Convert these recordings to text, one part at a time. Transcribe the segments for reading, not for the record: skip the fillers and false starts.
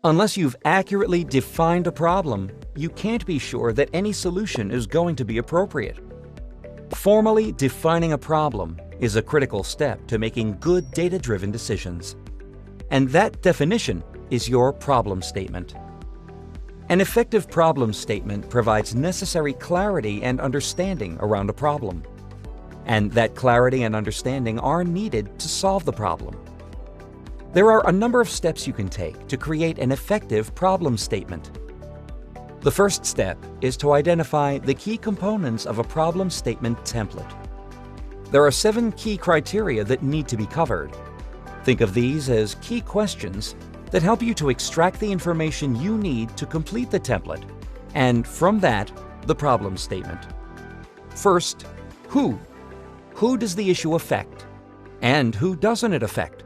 Unless you've accurately defined a problem, you can't be sure that any solution is going to be appropriate. Formally defining a problem is a critical step to making good data-driven decisions. And that definition is your problem statement. An effective problem statement provides necessary clarity and understanding around a problem. And that clarity and understanding are needed to solve the problem. There are a number of steps you can take to create an effective problem statement. The first step is to identify the key components of a problem statement template. There are 7 key criteria that need to be covered. Think of these as key questions that help you to extract the information you need to complete the template, and from that, the problem statement. First, who? Who does the issue affect? And who doesn't it affect?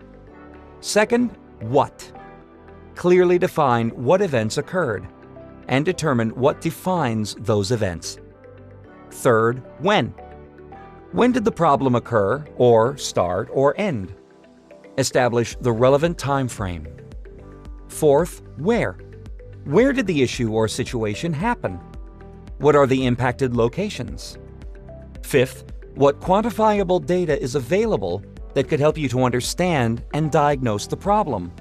Second, what? Clearly define what events occurred, and determine what defines those events. Third, when? When did the problem occur, or start, or end? Establish the relevant time frame. Fourth, where? Where did the issue or situation happen? What are the impacted locations? Fifth, what quantifiable data is available that could help you to understand and diagnose the problem?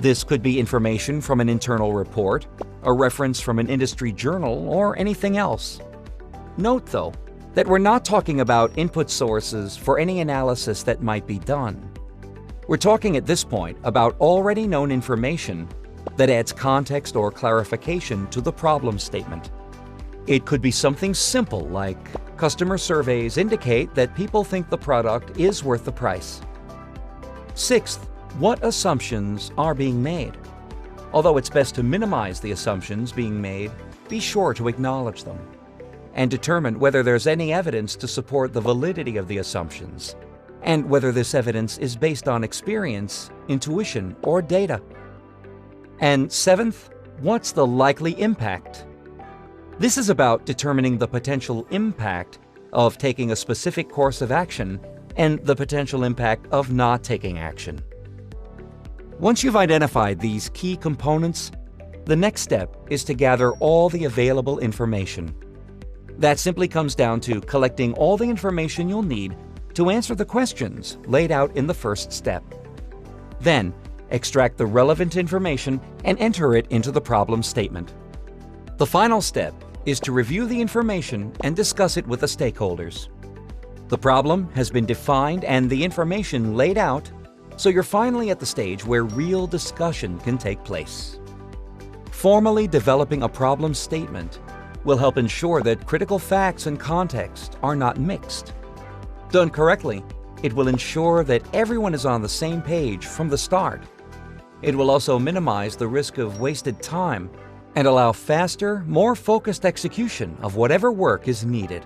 This could be information from an internal report, a reference from an industry journal, or anything else. Note, though, that we're not talking about input sources for any analysis that might be done. We're talking at this point about already known information that adds context or clarification to the problem statement. It could be something simple like customer surveys indicate that people think the product is worth the price. Sixth, what assumptions are being made? Although it's best to minimize the assumptions being made, be sure to acknowledge them and determine whether there's any evidence to support the validity of the assumptions, and whether this evidence is based on experience, intuition, or data. And seventh, what's the likely impact? This is about determining the potential impact of taking a specific course of action and the potential impact of not taking action. Once you've identified these key components, the next step is to gather all the available information. That simply comes down to collecting all the information you'll need to answer the questions laid out in the first step. Then, extract the relevant information and enter it into the problem statement. The final step is to review the information and discuss it with the stakeholders. The problem has been defined and the information laid out, so you're finally at the stage where real discussion can take place. Formally developing a problem statement will help ensure that critical facts and context are not mixed. Done correctly, it will ensure that everyone is on the same page from the start. It will also minimize the risk of wasted time and allow faster, more focused execution of whatever work is needed.